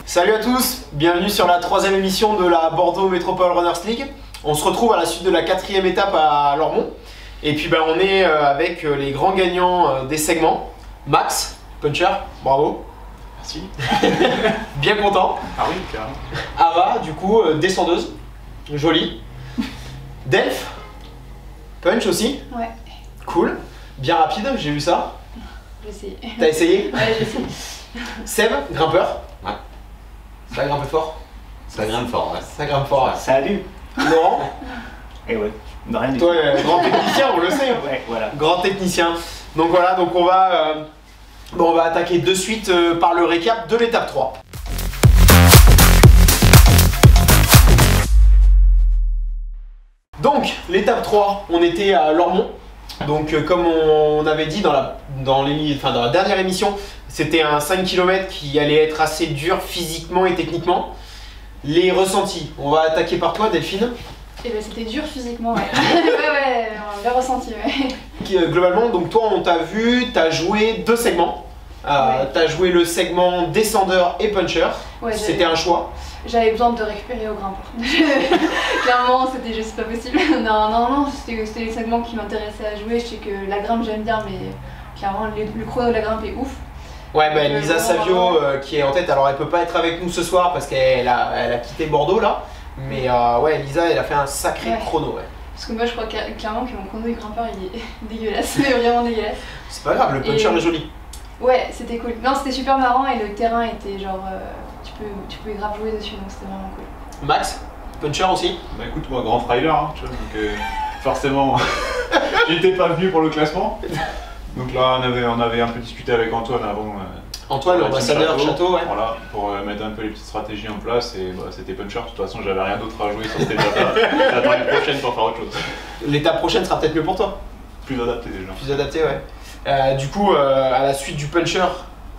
Salut à tous, bienvenue sur la 3e émission de la Bordeaux Métropole Runners League. On se retrouve à la suite de la 4e étape à Lormont. Et puis on est avec les grands gagnants des segments. Max, puncher, bravo. Merci. Bien content. Ah oui, carrément. Ava, du coup, descendeuse, jolie. Delph, punch aussi. Ouais. Cool, bien rapide, j'ai vu ça. J'ai essayé. T'as essayé? Ouais, j'ai essayé. Seb, grimpeur. Ouais. Ça grimpe fort. Ça grimpe fort, ouais. Ça grimpe fort. Salut. Laurent, Eh ouais, rien du toi, tout. grand technicien, on le sait. Hein. Ouais, voilà. Grand technicien. Donc voilà, donc on va attaquer de suite par le récap de l'étape 3. Donc, l'étape 3, on était à Lormont. Donc comme on avait dit dans la dernière émission, c'était un 5 km qui allait être assez dur physiquement et techniquement. Les ressentis, on va attaquer par toi Delphine. Et ben c'était dur physiquement, ouais. ouais, on l'a ressenti, ouais. Globalement, donc toi on t'a vu, t'as joué 2 segments. Ouais. T'as joué le segment descendeur et puncher. Ouais, c'était un choix. J'avais besoin de récupérer au grimpeur. Clairement, c'était juste pas possible. Non, c'était les segments qui m'intéressaient à jouer. Je sais que la grimpe j'aime bien, mais clairement le chrono de la grimpe est ouf. Ouais, Lisa Savio qui est en tête, alors elle peut pas être avec nous ce soir parce qu'elle a quitté Bordeaux là. Mais ouais, Lisa elle a fait un sacré chrono. Ouais. Parce que moi je crois clairement que mon chrono de grimpeur il est dégueulasse, mais vraiment dégueulasse. C'est pas grave, le puncher est joli. Ouais, c'était cool. Non, c'était super marrant et le terrain était genre. Tu peux grave jouer dessus, donc c'était vraiment cool. Max, puncher aussi. Bah écoute, moi, grand trailer, hein, tu vois, donc forcément, j'étais pas venu pour le classement. Donc là, on avait un peu discuté avec Antoine avant. Antoine, l'ambassadeur Château, ouais. Voilà, pour mettre un peu les petites stratégies en place et bah, c'était puncher. De toute façon, j'avais rien d'autre à jouer sur cette étape. J'attends les prochaines pour faire autre chose. L'étape prochaine sera peut-être mieux pour toi. Plus adapté déjà. Plus adapté, ouais. Du coup, à la suite du puncher,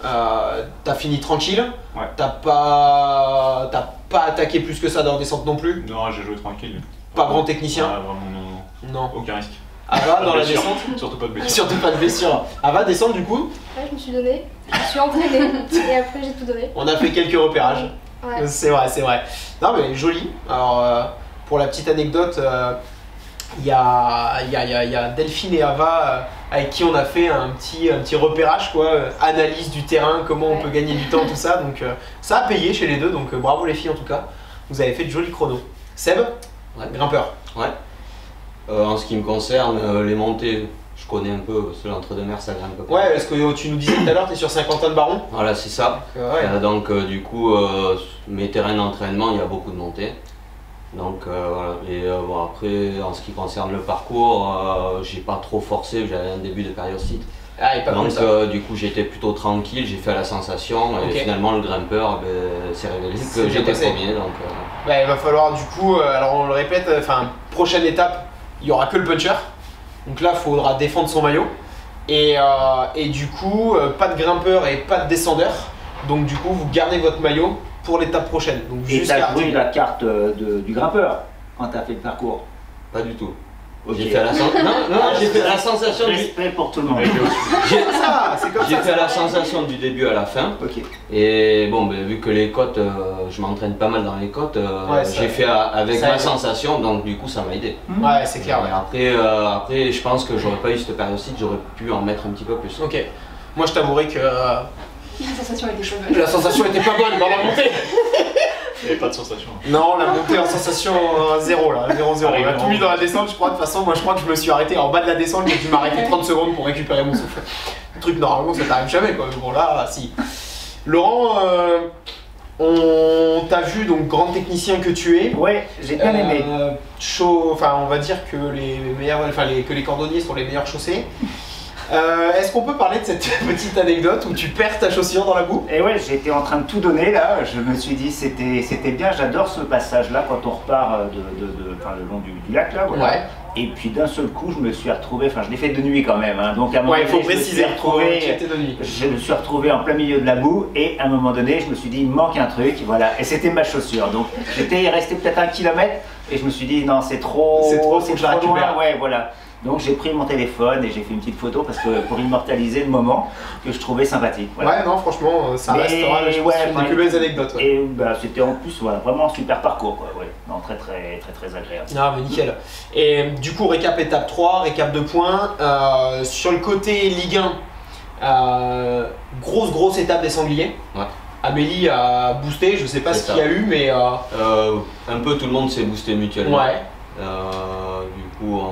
t'as fini tranquille. Ouais. T'as pas attaqué plus que ça dans la descente non plus. Non, j'ai joué tranquille. Pas grand technicien. Ah, vraiment, non. Aucun risque. Ava dans la Blessure. descente. Surtout pas de blessure. Surtout pas de blessure. Ava descendre du coup. Ouais, je me suis donné, je me suis entraînée et après j'ai tout donné. On a fait quelques repérages. Ouais. C'est vrai, c'est vrai. Non mais joli. Alors pour la petite anecdote, il y a Delphine et Ava avec qui on a fait un petit repérage quoi, analyse du terrain, comment on peut gagner du temps, tout ça. Donc ça a payé chez les deux, donc bravo les filles en tout cas. Vous avez fait de jolis chronos. Seb, Ouais. grimpeur. Ouais. En ce qui me concerne, les montées, je connais un peu, parce que l'entre-deux-mers ça grimpe pas. Ouais, parce que tu nous disais tout à l'heure, tu es sur Saint-Quentin-de-Baron. Voilà, c'est ça. Ouais. Donc du coup, mes terrains d'entraînement, il y a beaucoup de montées. Donc voilà. Et bon, après, en ce qui concerne le parcours, j'ai pas trop forcé, j'avais un début de périostite. Ah, et pas Donc comme ça. du coup j'étais plutôt tranquille, j'ai fait la sensation et Ok. finalement le grimpeur s'est révélé C'est que bien j'étais passé. premier. Donc, Il va falloir du coup, alors on le répète, prochaine étape, il n'y aura que le puncher. Donc là, il faudra défendre son maillot. Et du coup, pas de grimpeur et pas de descendeur. Donc du coup, vous gardez votre maillot pour l'étape prochaine. Donc Et jusqu'à t'as pris la carte du grimpeur quand t'as fait le parcours. pas du tout. Ok. J'ai fait la j'ai fait la sensation du... Respect pour tout le monde. c'est comme J'ai ça. fait la sensation du début à la fin. Ok. Et bon, vu que les côtes, je m'entraîne pas mal dans les côtes, Ouais, ça- j'ai fait avec ça ma aide. sensation, donc du coup ça m'a aidé. Ouais, c'est clair. Et après, je pense que j'aurais pas eu cette périostite, j'aurais pu en mettre un petit peu plus. Ok. Moi, je t'avouerai que La sensation était pas bonne. la sensation était pas bonne dans la montée. Il n'y avait pas de sensation. Non, la montée en sensation 0 là, 0-0. On a tout mis dans la descente, je crois. De toute façon, moi je crois que je me suis arrêté en bas de la descente, j'ai dû m'arrêter 30 secondes pour récupérer mon souffle. Le truc, normalement, ça t'arrive jamais quoi. Bon, là, si. Laurent, on t'a vu, donc grand technicien que tu es. Ouais, j'ai bien aimé. On va dire que que les cordonniers sont les meilleurs chaussés. Est-ce qu'on peut parler de cette petite anecdote où tu perds ta chaussure dans la boue? Et ouais, j'étais en train de tout donner là. Je me suis dit c'était bien. J'adore ce passage là quand on repart le long du lac là. Voilà. Ouais. Et puis d'un seul coup, je me suis retrouvé. Enfin, je l'ai fait de nuit quand même. Hein, donc à un moment Ouais, il faut donné, je me préciser suis retrouvé. qu'il était de nuit. Je me suis retrouvé en plein milieu de la boue et à un moment donné, je me suis dit il me manque un truc, voilà. Et c'était ma chaussure. Donc j'étais resté peut-être 1 kilomètre et je me suis dit non, c'est trop faut que je la récupère. loin. Ouais, voilà. Donc j'ai pris mon téléphone et j'ai fait une petite photo parce que pour immortaliser le moment que je trouvais sympathique. Voilà. Ouais, non, franchement, ça Mais restera je pense, une des plus belles anecdotes. Ouais. Et bah, c'était en plus voilà, vraiment un super parcours. Quoi, ouais. Non, très agréable. Ah, mais nickel. Et du coup, récap étape 3, récap de points. Sur le côté Ligue 1, grosse étape des sangliers. Ouais. Amélie a boosté, je sais pas C'est ce qu'il y a eu, mais. Un peu tout le monde s'est boosté mutuellement. Ouais. Du coup,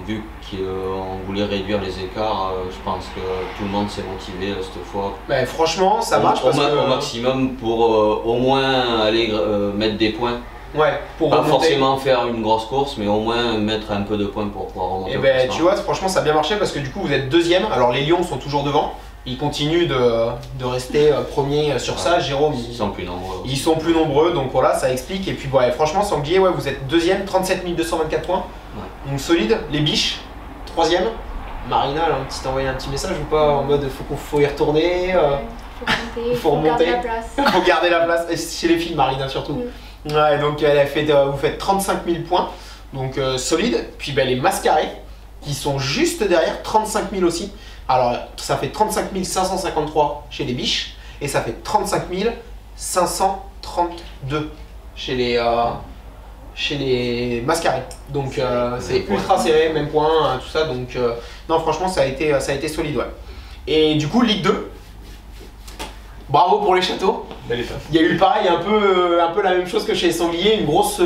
vu qu'on voulait réduire les écarts, je pense que tout le monde s'est motivé cette fois. Mais franchement, ça marche parce que. Au maximum pour au moins aller mettre des points. Ouais, pour Pas remonter. forcément faire une grosse course, mais au moins mettre un peu de points pour pouvoir remonter. Et au ben classement. tu vois, franchement ça a bien marché parce que du coup vous êtes deuxième. Alors les Lions sont toujours devant. Ils continuent de rester premiers sur ça. Jérôme, Ils sont plus nombreux. ils sont plus nombreux, donc voilà, ça explique. Et puis ouais, franchement, Sanglier, ouais, vous êtes deuxième, 37 224 points. Ouais. Donc solide. Les Biches, troisième. Marina, elle a envoyé un petit message ou pas en mode faut y retourner. Faut remonter. Garder la place. Faut garder la place. Et chez les filles, Marina surtout. Ouais, donc elle a fait, vous faites 35 000 points, donc solide. Puis ben, les Mascarés qui sont juste derrière, 35 000 aussi. Alors ça fait 35 553 chez les Biches et ça fait 35 532 chez les Mascarés. Donc c'est ultra serré, même point, tout ça. Donc non, franchement ça a été solide, ouais. Et du coup Ligue 2. Bravo pour les châteaux. Belle étape. Il y a eu pareil, un peu la même chose que chez les Sangliers, une grosse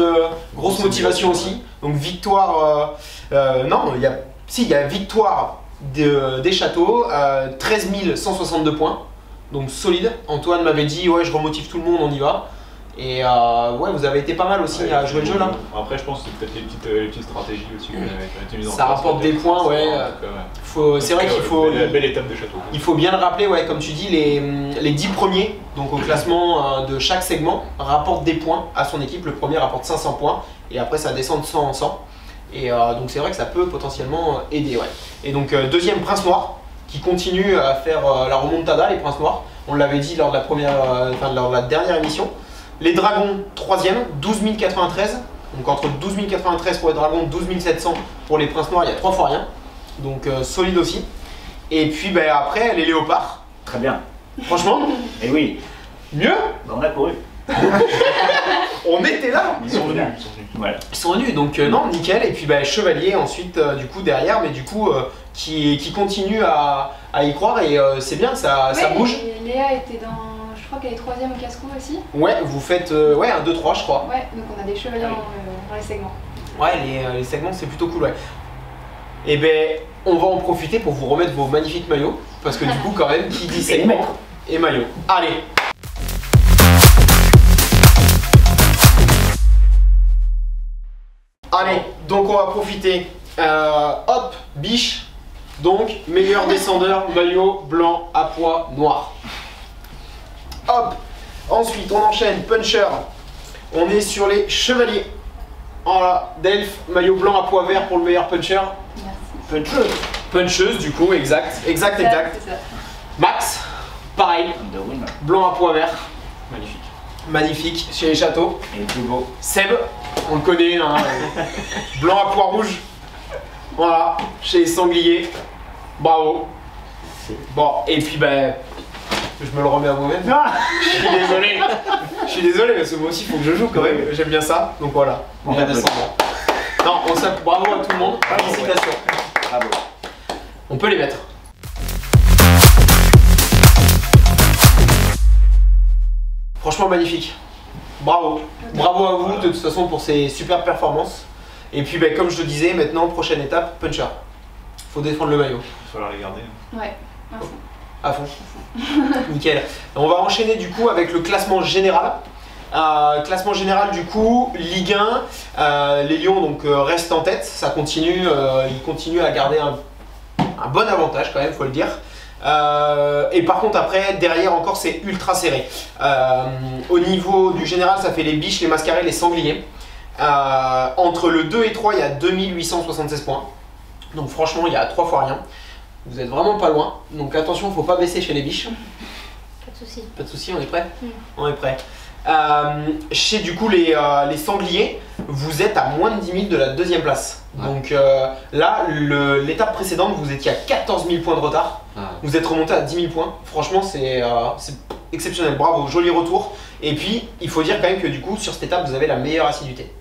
motivation aussi. Donc victoire, non, il y a victoire des châteaux, 13 162 points, donc solide. Antoine m'avait dit ouais je remotive tout le monde, on y va. Et ouais, vous avez été pas mal aussi à jouer le jeu là. Après, je pense que c'est peut-être les petites stratégies aussi qui ont été mises en place. Ça rapporte des points, ouais. C'est vrai qu'il faut. Belle étape de château. Il faut bien le rappeler, ouais, comme tu dis, les 10 premiers, donc au classement de chaque segment, rapportent des points à son équipe. Le premier rapporte 500 points et après ça descend de 100 en 100. Et donc c'est vrai que ça peut potentiellement aider, ouais. Et donc deuxième Prince Noir qui continue à faire la remontada, les Princes Noirs. On l'avait dit lors de la dernière émission. Les Dragons, 3ème, 12 093. Donc entre 12 093 pour les Dragons, 12 700 pour les Princes Noirs, il y a 3 fois rien. Donc solide aussi. Et puis ben, après, les Léopards. Très bien. Franchement, Et oui, mieux. on a couru. On était là. Ils sont venus. Voilà. Ils sont venus, donc non, nickel. Et puis ben, Chevalier ensuite, du coup, derrière, mais du coup, qui continue à y croire. Et c'est bien, ça bouge. Et Léa était dans. Je crois qu'elle est 3ème au casse-cou aussi. Ouais, vous faites ouais, un 2-3, je crois. Ouais, donc on a des chevaliers dans les segments. Ouais, les segments, c'est plutôt cool, ouais. Et ben, on va en profiter pour vous remettre vos magnifiques maillots. Parce que du coup, quand même, qui dit segment et maillot. Allez! Allez, donc on va profiter. Hop, biche. Donc, meilleur descendeur, maillot blanc à pois noir. Hop, ensuite on enchaîne, puncher. On est sur les chevaliers. Voilà, Delph, maillot blanc à pois vert pour le meilleur puncher. Merci. Puncheuse du coup, exact. C'est ça. Max, pareil, Underwin. blanc à pois vert. Magnifique. Magnifique, chez les châteaux. Et le plus beau. Seb, on le connaît, hein, blanc à pois rouge. Voilà, chez les sangliers. Bravo. Bon, et puis ben, je me le remets à moi-même. Je suis désolé. Je suis désolé parce que moi aussi il faut que je joue quand même. J'aime bien ça. Donc voilà, on va descendre. Non, on s'appelle bravo à tout le monde. Félicitations. Bravo. On peut les mettre. Franchement magnifique. Bravo. Bravo à vous de toute façon pour ces super performances. Et puis ben, comme je te disais, maintenant prochaine étape, puncher. Faut défendre le maillot. Il va falloir les garder. Ouais, à fond. À fond. Nickel. On va enchaîner du coup avec le classement général. Classement général du coup, Ligue 1, les Lions donc, restent en tête, ça continue, ils continuent à garder un bon avantage quand même, faut le dire. Et par contre après, derrière encore c'est ultra serré. Au niveau du général, ça fait les Biches, les Mascarés, les Sangliers. Entre le 2 et 3, il y a 2876 points. Donc franchement, il y a 3 fois rien. Vous êtes vraiment pas loin. Donc attention, faut pas baisser chez les Biches. Pas de soucis. Pas de soucis, on est prêt? Mm. On est prêt. Chez du coup les Sangliers, vous êtes à moins de 10 000 de la deuxième place. Ouais. Donc là, l'étape précédente, vous étiez à 14 000 points de retard. Ouais. Vous êtes remonté à 10 000 points. Franchement, c'est exceptionnel. Bravo, joli retour. Et puis, il faut dire quand même que du coup, sur cette étape, vous avez la meilleure assiduité.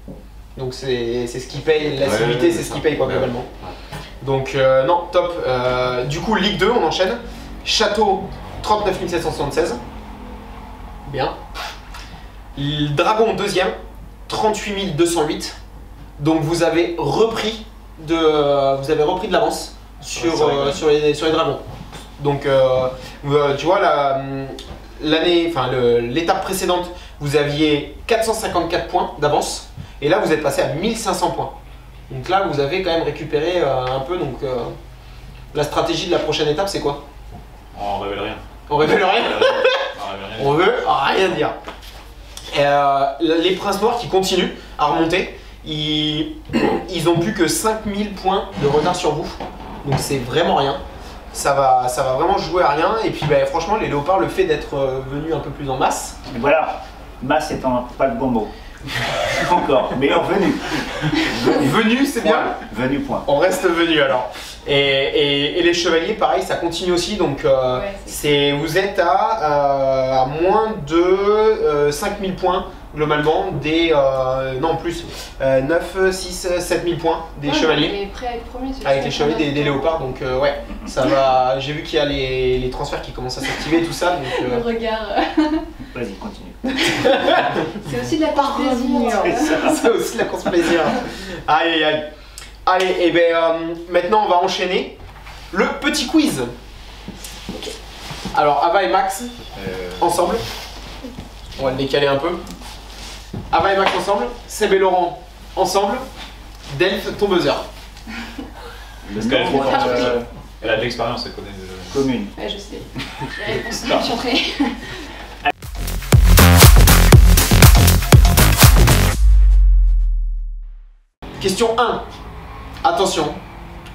Donc c'est ce qui paye, l'assiduité, Ouais, c'est ce qui paye quoi, ouais. globalement. Donc non, top. Du coup, Ligue 2, on enchaîne. Château, 39 776. Bien. Dragon, deuxième, 38 208. Donc vous avez repris de l'avance sur, Ouais, c'est vrai. sur les dragons. Donc tu vois l'étape précédente, vous aviez 454 points d'avance et là vous êtes passé à 1500 points. Donc là vous avez quand même récupéré un peu. Donc la stratégie de la prochaine étape c'est quoi? On révèle rien. On révèle rien. On révèle rien. On veut rien dire. Les princes noirs qui continuent à remonter, ils ont plus que 5000 points de retard sur vous. Donc c'est vraiment rien. Ça va vraiment jouer à rien. Et puis bah, franchement, les léopards, le fait d'être venus un peu plus en masse. Voilà, masse étant pas le bon mot. Encore, mais venu. Venu, c'est bien. Point. Venu, point. On reste venu alors. Et les chevaliers, pareil, ça continue aussi. Donc vous êtes à moins de 5000 points globalement. Non, plus 9, 6, 7000 points des chevaliers. Il est prêt à être premier. Avec les chevaliers des léopards, donc ouais, ça va. J'ai vu qu'il y a les transferts qui commencent à s'activer, tout ça. Donc, Le regard. Vas-y, continue. C'est aussi de la part plaisir. c'est aussi la course plaisir. Aïe aïe aïe. Allez, et maintenant on va enchaîner le petit quiz. Alors Ava et Max ensemble. On va le décaler un peu. Ava et Max ensemble. Seb et Laurent ensemble. Delph, ton buzzer. Le qu'elle est nombre trop forte, elle a de l'expérience, elle connaît déjà. commune. Ouais, je sais. La réponse est concentrée. Question 1. Attention,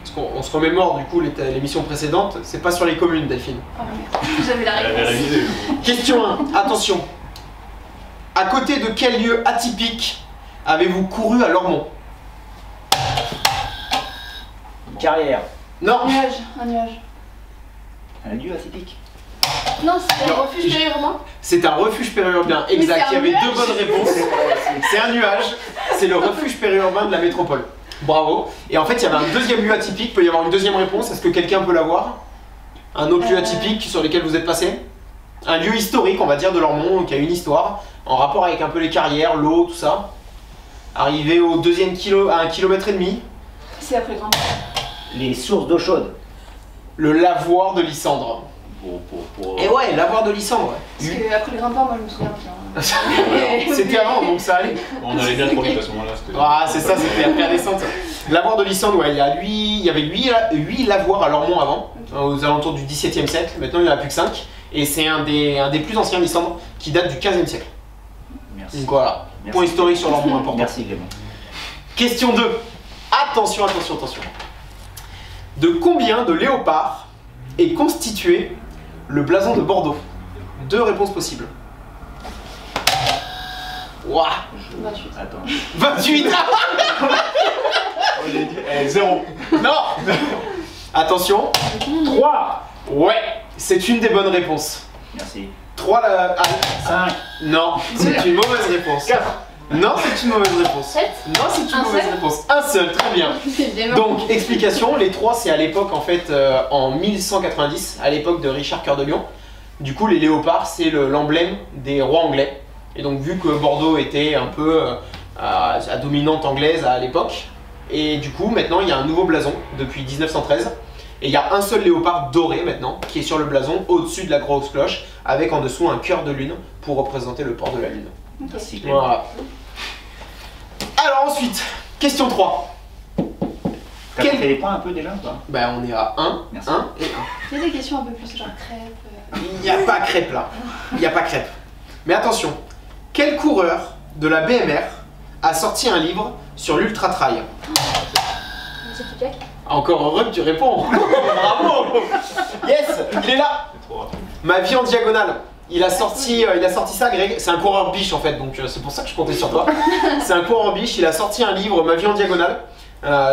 parce qu'on se remémore du coup l'émission précédente, c'est pas sur les communes, Delphine. Oh merde, j'avais la Elle avait réponse. révisé. Question 1. Attention. À côté de quel lieu atypique avez-vous couru à Lormont? Carrière. Non. Un nuage. Un lieu atypique. Non, c'était un Non. refuge périurbain. C'est un refuge périurbain, Mais exact. c'est Il y un avait nuage. deux bonnes réponses. C'est un nuage. C'est le refuge périurbain de la métropole. Bravo. Et en fait, il y avait un deuxième lieu atypique. Peut y avoir une deuxième réponse. Est-ce que quelqu'un peut l'avoir? Un autre lieu atypique sur lequel vous êtes passé? Un lieu historique, on va dire, de Lormont, qui a une histoire, en rapport avec un peu les carrières, l'eau, tout ça. Arrivé au deuxième à 1,5 km. C'est après le grand. Les sources d'eau chaude. Le lavoir de Lysandre. Et ouais, lavoir de Lysandre. Parce que après le grimpeur, moi je me souviens bien. C'était avant, donc ça allait. On allait bien trop vite à ce moment-là. Ah, c'est ça, c'était la première descente. Lavoir de Lysandre, ouais, il y avait 8 lavoirs à Lormont avant, aux alentours du XVIIe siècle. Maintenant, il n'y en a plus que 5. Et c'est un des plus anciens Lysandre qui date du XVe siècle. Merci. Donc voilà, Merci. point historique sur Lormont important. Merci Clément. Question 2. Attention, attention, attention. De combien de léopards est constitué le blason de Bordeaux? 2 réponses possibles. Ouah, 28. Attends. 28. J'ai dit 0. Non. Attention. 3. Ouais, c'est une des bonnes réponses. Merci. 3 5. Non, c'est une mauvaise réponse. 4. Non, c'est une mauvaise réponse. 7. Non, c'est une Un mauvaise seul réponse. Un seul, très bien. C'est bien. Donc, explication, les 3 c'est à l'époque en fait en 1190, à l'époque de Richard Cœur de Lion. Du coup, les léopards c'est l'emblème des rois anglais. Et donc, vu que Bordeaux était un peu à dominante anglaise à l'époque, et du coup, maintenant il y a un nouveau blason depuis 1913. Et il y a un seul léopard doré maintenant qui est sur le blason au-dessus de la grosse cloche avec en dessous un cœur de lune pour représenter le port de la lune. Ok. Merci Clément. Voilà. Alors ensuite, question 3. T'as Quel- fait les points un peu déjà ou pas? Bah on est à 1, Merci. 1 et 1. Il y a des questions un peu plus genre crêpes. Il n'y a pas crêpe là. Il n'y a pas crêpe. Mais attention, quel coureur de la BMR a sorti un livre sur l'ultra trail? C'est tout Jack. Encore heureux que tu réponds. Bravo. Yes, il est là. C'est trop rapide. Ma vie en diagonale. Il a sorti ça, Greg. C'est un coureur biche en fait, donc c'est pour ça que je comptais sur toi. C'est un coureur biche. Il a sorti un livre, Ma vie en diagonale.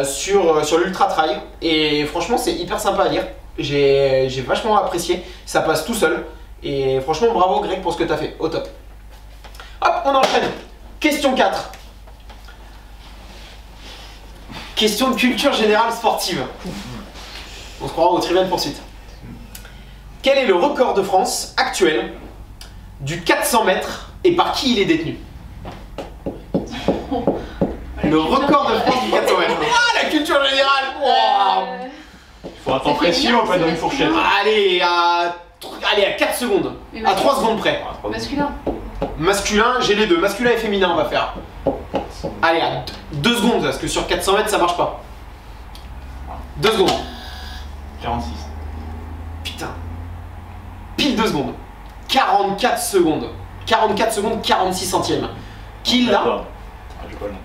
sur l'Ultra Trail. Et franchement, c'est hyper sympa à lire. J'ai vachement apprécié. Ça passe tout seul. Et franchement, bravo Greg pour ce que tu as fait. Au top. Hop, on enchaîne. Question 4. Question de culture générale sportive. On se croira au Trivial Poursuite. Quel est le record de France actuel du 400 mètres et par qui il est détenu? Le record de France du 400 mètres. Ah, la culture générale. Wow. Faut un temps précis, on peut être dans une fourchette. Allez, à 4 secondes. À 3 secondes près. Masculin. Masculin, j'ai les deux. Masculin et féminin, on va faire. Allez, à 2 secondes, parce que sur 400 mètres, ça marche pas. 2 secondes. 46. Putain. Pile 2 secondes. 44 secondes. 44 secondes, 46 centièmes. Qui l'a? Ah, j'ai pas le nom.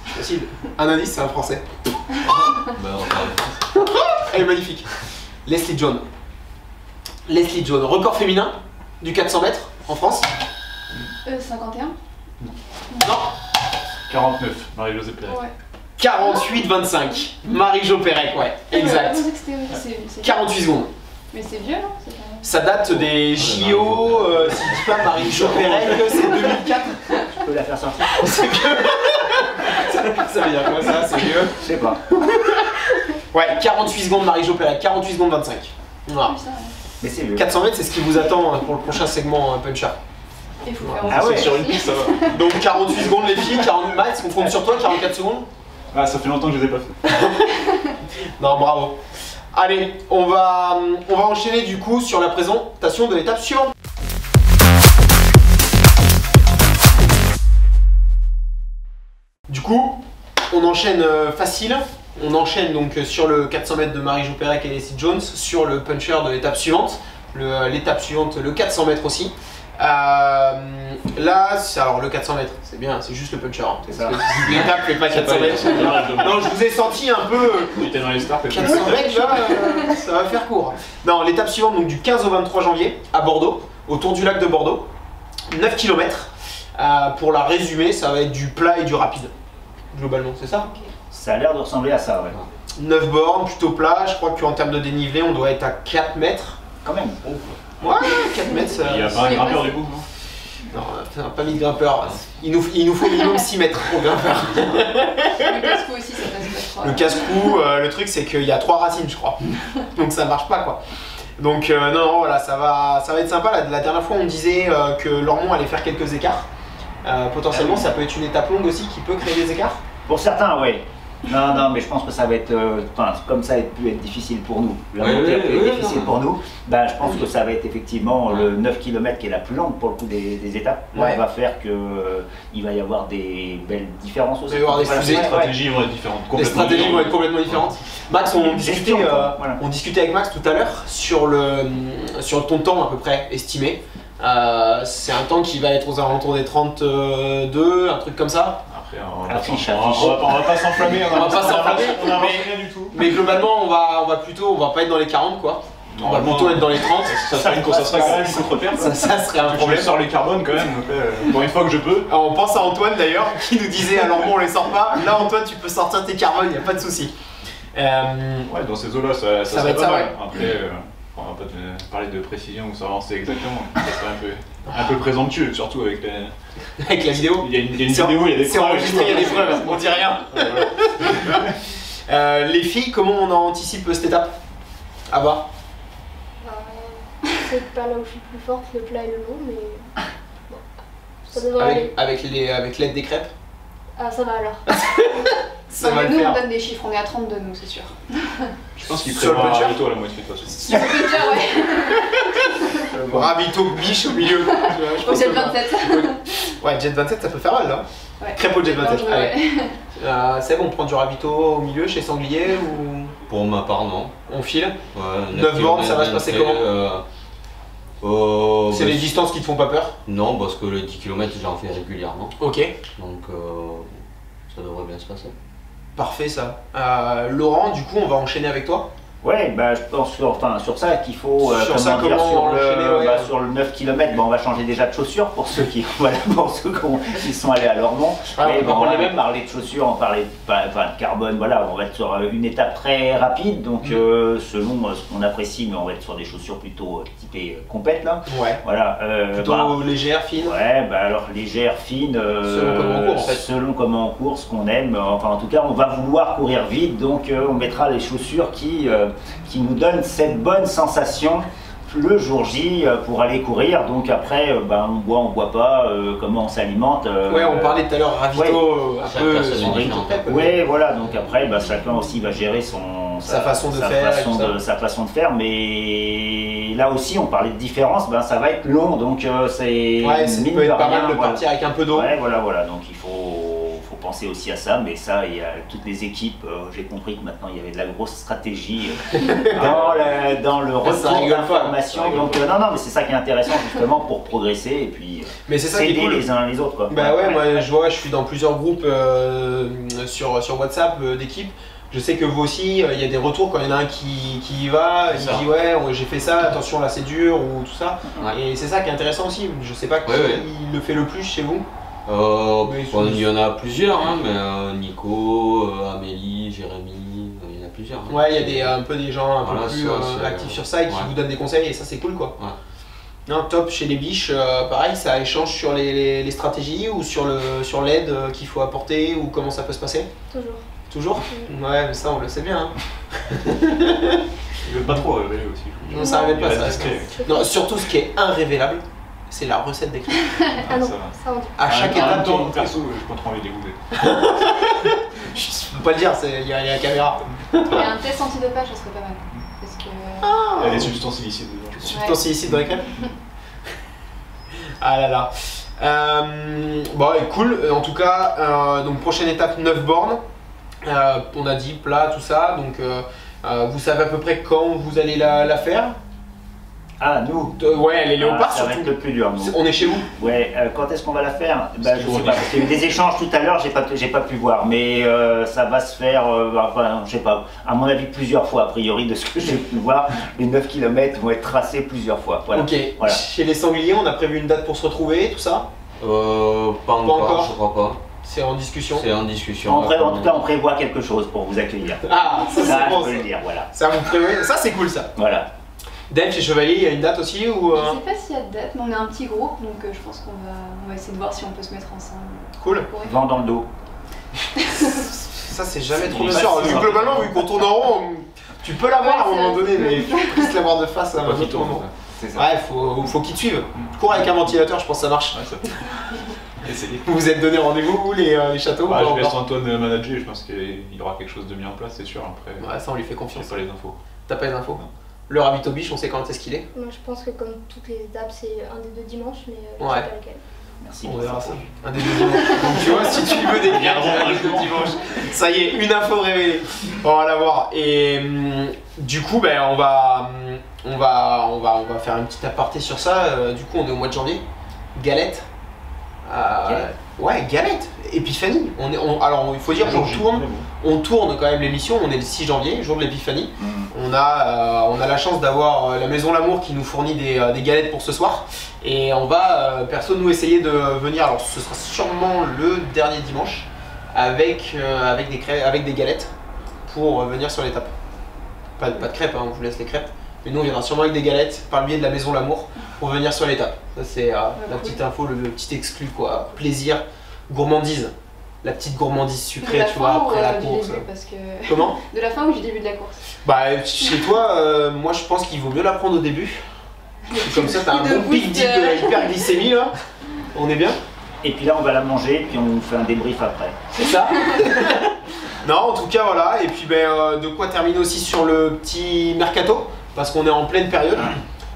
Facile. Un indice, c'est un français. Elle est magnifique. Leslie John. Leslie John. Record féminin du 400 mètres en France? 51. Non. 49, Marie-Josée Pérez. Ouais. 48-25. Marie-Jo Pérec, ouais. Exact. Je pensais que c'était 48 secondes. Mais c'est vieux, non? C'est pas- Ça date des JO, si je dis pas Marie-Jo Pérec, c'est 2004. Je peux la faire sortir? C'est vieux. Ça veut dire quoi ça? C'est vieux. Je sais pas. Ouais, 48 secondes Marie-Jo Pérec, 48 secondes 25. Voilà. Putain, ouais. Mais c'est vieux. 400 mètres, c'est ce qui vous attend pour le prochain segment Puncher. Il faut Ouais. faire Ah ouais. Sur une piste, ça va. Donc 48 secondes les filles, 40 Max, on compte sur toi, 44 secondes? Ah, ça fait longtemps que je les ai pas fait. Non, bravo. Allez, on va enchaîner du coup sur la présentation de l'étape suivante. Du coup, on enchaîne facile. On enchaîne donc sur le 400 mètres de Marie-Jo Pérec et Leslie Jones sur le puncher de l'étape suivante. L'étape suivante, le 400 mètres aussi. Là, alors le 400 mètres, c'est bien, c'est juste le puncher. Hein, C'est ça. L'étape fait pas 400 mètres. Non, je vous ai senti un peu. J'étais dans les stars, 400 mètres, là, ça va faire court. Non, l'étape suivante, donc du 15 au 23 janvier, à Bordeaux, autour du lac de Bordeaux. 9 km. Pour la résumer, ça va être du plat et du rapide. Globalement, c'est ça? Ça a l'air de ressembler à ça, ouais. 9 bornes, plutôt plat. Je crois qu'en termes de dénivelé, on doit être à 4 mètres. Quand même. Ouais, 4 mètres, ça. Il y a pas un grimpeur du coup, non? Non, putain, pas mis de grimpeur. Il nous faut minimum 6 mètres pour grimpeur. Le casque aussi, ça passe pas, je crois. Le casse-cou, le truc c'est qu'il y a 3 racines je crois, donc ça marche pas quoi. Donc non, voilà, ça va être sympa. La dernière fois on disait que Lormont allait faire quelques écarts. Potentiellement ça peut être une étape longue aussi qui peut créer des écarts. Pour certains, oui. Non, mais je pense que ça va être, enfin, comme ça a pu être difficile pour nous. La montée a pu être difficile pour nous. Ben, je pense que ça va être effectivement le 9 km qui est la plus longue pour le coup des étapes. Ouais. On va faire que il va y avoir des belles différences aussi. Il va y avoir des Voilà, fusées, ouais, Les ouais. stratégies vont être différentes. Les Complètement stratégies vont différentes. être complètement différentes. Max, Gestion, quoi. Voilà. on discutait avec Max tout à l'heure sur ton temps à peu près estimé. C'est un temps qui va être aux alentours des 32, un truc comme ça. Après, on va Affiche, pas- affiche. on va pas s'enflammer. On va pas s'enflammer, On a mais- rien du tout. Mais globalement, on va pas être dans les 40 quoi. On va plutôt être dans les 30. Ça serait quand même une contre-perte. Ça serait un Je problème. sors les carbones quand même. Pour une fois que je peux. Alors, on pense à Antoine d'ailleurs qui nous disait alors bon on les sort pas. Là Antoine tu peux sortir tes carbones, y a pas de souci. Ouais, dans ces eaux-là, ça va serait être pas ça, mal. ouais. Après, on va pas te parler de précision ou savoir c'est exactement. Ça serait un peu présomptueux, surtout avec les... Avec la vidéo. Il y a une C'est vidéo, il y a des C'est preuves. enregistré, il y a des preuves, on dit rien. Les filles, comment on anticipe cette étape? Ah bah. C'est pas là où je suis plus forte, le plat et le long, mais bon, ça devrait aller. Avec l'aide des crêpes. Ah, ça va alors. Ça Non, va mais le nous, on faire. donne des chiffres, on est à 32, nous, c'est sûr. Je pense qu'il Sur le prévoit un puncher ravito à la moitié de toute façon. On peut dire, ouais. Ravito biche au milieu. Je Au pense jet que- 27. Ouais, Jet 27 ça peut faire mal là. Ouais. Crêpe au Jet 27. Dangereux, Allez. ouais. C'est bon, on prend du ravito au milieu chez Sanglier ou Pour ma part, non. on file? Ouais, 9 bornes, ça va se passer comment? C'est bah, les distances qui te font pas peur? Non, parce que les 10 km j'en fais régulièrement, Ok, donc ça devrait bien se passer. parfait ça. Laurent, du coup on va enchaîner avec toi. Ouais, bah, je pense sur ça qu'il faut Sur ça, comment enchaîner, ouais. sur le 9 km, on va changer déjà de chaussures pour ceux qui qui sont allés à Lormont. Mais on va même parler de chaussures, on parlait de carbone, voilà, on va être sur une étape très rapide, donc selon ce qu'on apprécie, mais on va être sur des chaussures plutôt typées compètes là. Ouais. Voilà. Plutôt légères, fines. Ouais, bah alors légères, fines, selon comment on court en fait. Selon comment on court, ce qu'on aime. Enfin, en tout cas, on va vouloir courir vite, donc on mettra les chaussures qui nous donnent cette bonne sensation le jour J pour aller courir. Donc après, on boit pas, comment on s'alimente. Ouais, on parlait tout à l'heure ravito, un peu son rythme. Ouais, voilà. Donc après, chacun aussi va gérer sa façon de faire. Mais là aussi, on parlait de différence. Ça va être long, donc c'est. Ouais, ça peut être pas mal de partir avec un peu d'eau. Ouais, voilà. Donc il faut penser aussi à ça, mais ça, il y a toutes les équipes. J'ai compris que maintenant il y avait de la grosse stratégie dans le retour d'information. Donc non, mais c'est ça qui est intéressant justement pour progresser et puis mais c'est ça qui est cool. Les uns les autres. Quoi. Bah ouais, moi je suis dans plusieurs groupes sur WhatsApp d'équipes. Je sais que vous aussi, il y a des retours quand il y en a un qui y va, il dit ouais, j'ai fait ça, attention là c'est dur ou tout ça. Ouais. Et c'est ça qui est intéressant aussi. Je sais pas qui le fait le plus chez vous. Il y en a plusieurs, hein, mais Nico, Amélie, Jérémy, il y en a plusieurs. Hein. Ouais, il y a un peu des gens un peu plus actifs sur ça et qui vous donnent des conseils et ça c'est cool quoi. Ouais. Non, top, chez les biches, pareil, ça échange sur les stratégies ou sur l'aide qu'il faut apporter ou comment ça peut se passer? Toujours. Ouais, mais ça on le sait bien. Hein. Il veut pas trop révéler aussi. Non, ça révèle pas ça. Non, surtout ce qui est irrévélable. C'est la recette des crêpes. Ah non, ça on dit. À chaque étape, perso, j'ai pas trop envie de goûter. Je peux pas le dire, il y a la caméra. Il y a un test antidopage, ça serait pas mal. Parce que. Il y a des substances illicites dedans. Substances illicites dans les crêpes. Ah là là. Bon, et cool. En tout cas, donc prochaine étape 9 bornes. On a dit plat, tout ça. Donc, vous savez à peu près quand vous allez la faire. Ah, nous ouais, les léopards ça va être le plus dur. Nous. On est chez vous. Ouais, quand est-ce qu'on va la faire? Je sais pas, parce qu'il y a eu des échanges tout à l'heure, j'ai pas pu voir, mais ça va se faire, je sais pas, à mon avis plusieurs fois, a priori, de ce que j'ai pu voir. Les 9 km vont être tracés plusieurs fois. Voilà. Ok, voilà. Chez les sangliers, on a prévu une date pour se retrouver, tout ça? Pas encore, je crois pas. C'est en discussion. En tout cas, on prévoit quelque chose pour vous accueillir. Ah, ça c'est bon. Je peux le dire, voilà. Ça, vous prévoyez. Ça c'est cool ça. Voilà. Dave, chez Chevalier, il y a une date aussi ou Je sais pas s'il y a de date, mais on est un petit groupe, donc je pense qu'on va essayer de voir si on peut se mettre ensemble. Cool. Vent dans le dos. Ça c'est jamais trop sûr. Globalement, vu qu'on tourne en rond, tu peux l'avoir à un moment donné, mais il faut plus l'avoir de face à un autre moment. Ouais, faut qu'ils te suivent. Cours avec un ventilateur, je pense que ça marche. Vous vous êtes donné rendez-vous où les châteaux? Je laisse Antoine manager, je pense qu'il y aura quelque chose de mis en place, c'est sûr. Après, ouais, ça on lui fait confiance. J'ai pas les infos. T'as pas les infos? Le ravito biche, on sait quand est-ce qu'il est? Moi je pense que comme toutes les étapes, c'est un des 2 dimanches, mais je ouais. sais pas lequel. Merci. On verra ça. Un des 2 dimanches. Donc tu vois, si tu veux des liens, un des 2 dimanches. Ça y est, une info révélée. On va la voir. Et du coup, on va faire un petit aparté sur ça. Du coup, on est au mois de janvier. Galette. Ouais, galette. Épiphanie. Alors, il faut dire on tourne quand même l'émission. On est le 6 janvier, jour de l'épiphanie. On a la chance d'avoir la Maison L'Amour qui nous fournit des galettes pour ce soir. Et on va, perso, nous essayer de venir. Alors, ce sera sûrement le dernier dimanche avec des galettes pour venir sur l'étape. Pas de crêpes, hein, on vous laisse les crêpes. Mais nous, on viendra sûrement avec des galettes par le biais de la Maison L'Amour pour venir sur l'étape. Ça, c'est la petite info, le petit exclu, quoi. Plaisir, gourmandise. La petite gourmandise sucrée, tu vois, après la course. Parce que... Comment? De la fin ou du début de la course? Bah, chez toi, moi je pense qu'il vaut mieux la prendre au début. Comme ça, t'as un bon pic d'hyperglycémie là. On est bien? Et puis là, on va la manger, puis on fait un débrief après. C'est ça? Non, en tout cas, voilà. Et puis, de quoi terminer aussi sur le petit mercato, parce qu'on est en pleine période.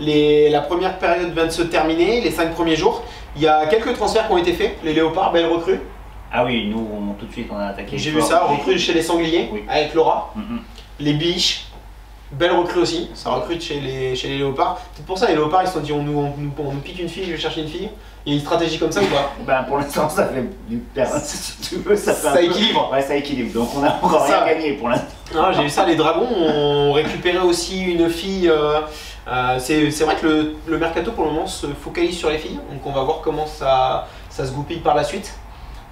La première période vient de se terminer, les 5 premiers jours. Il y a quelques transferts qui ont été faits. Les léopards, belle recrue. Ah oui, nous, tout de suite, on a attaqué. J'ai vu ça, recrue chez les sangliers, oui. avec Laura. Les biches, Belle recrue aussi, ça recrute chez les léopards. Peut-être pour ça, les léopards ils se sont dit on nous pique une fille, je vais chercher une fille. Il y a une stratégie comme ça ou pas? Ben, pour l'instant, ça fait du si tu veux, ça fait Ça équilibre. Ouais, ça équilibre. Donc on a encore Ça. rien gagné pour l'instant. Non, j'ai vu ça, les dragons ont récupéré aussi une fille. C'est vrai que le mercato pour le moment se focalise sur les filles, donc on va voir comment ça se goupille par la suite.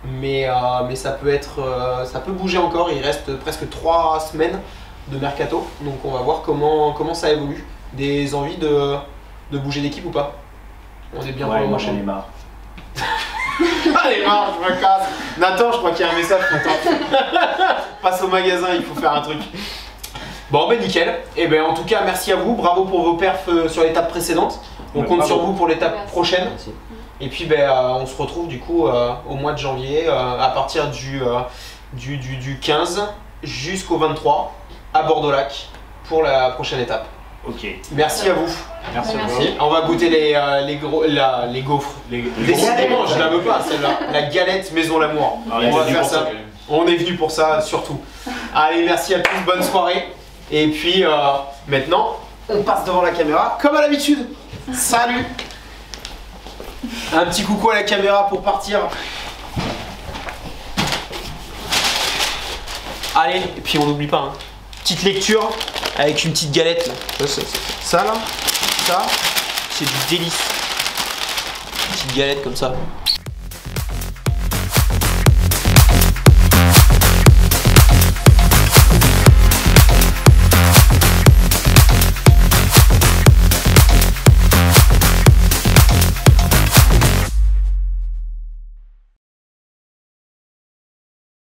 Mais ça peut bouger encore, il reste presque 3 semaines de mercato, donc on va voir comment ça évolue. Des envies de bouger d'équipe ou pas? On est bien pour Ouais, le moi moment. j'en ai marre. Allez, marre, je me casse. Nathan, je crois qu'il y a un message pour toi. Passe au magasin, il faut faire un truc. Bon, ben nickel. Et ben en tout cas, merci à vous. Bravo pour vos perfs sur l'étape précédente. On Ouais, compte bravo. sur vous pour l'étape Merci. prochaine. Merci. Et puis, on se retrouve du coup au mois de janvier, à partir du 15 jusqu'au 23 à Bordeaux-Lac pour la prochaine étape. Ok. Merci à vous. Merci à Merci. vous. On va goûter les gaufres. Décidément, je la veux pas celle-là. La galette Maison L'Amour. Ah, On va venu faire pour ça. quand même. On est venu pour ça surtout. Allez, merci à tous, bonne soirée. Et puis maintenant, on passe devant la caméra comme à l'habitude. Salut. Un petit coucou à la caméra pour partir. Allez, et puis on n'oublie pas, hein. Petite lecture avec une petite galette. Là. Ça là, ça, c'est du délice. Petite galette comme ça.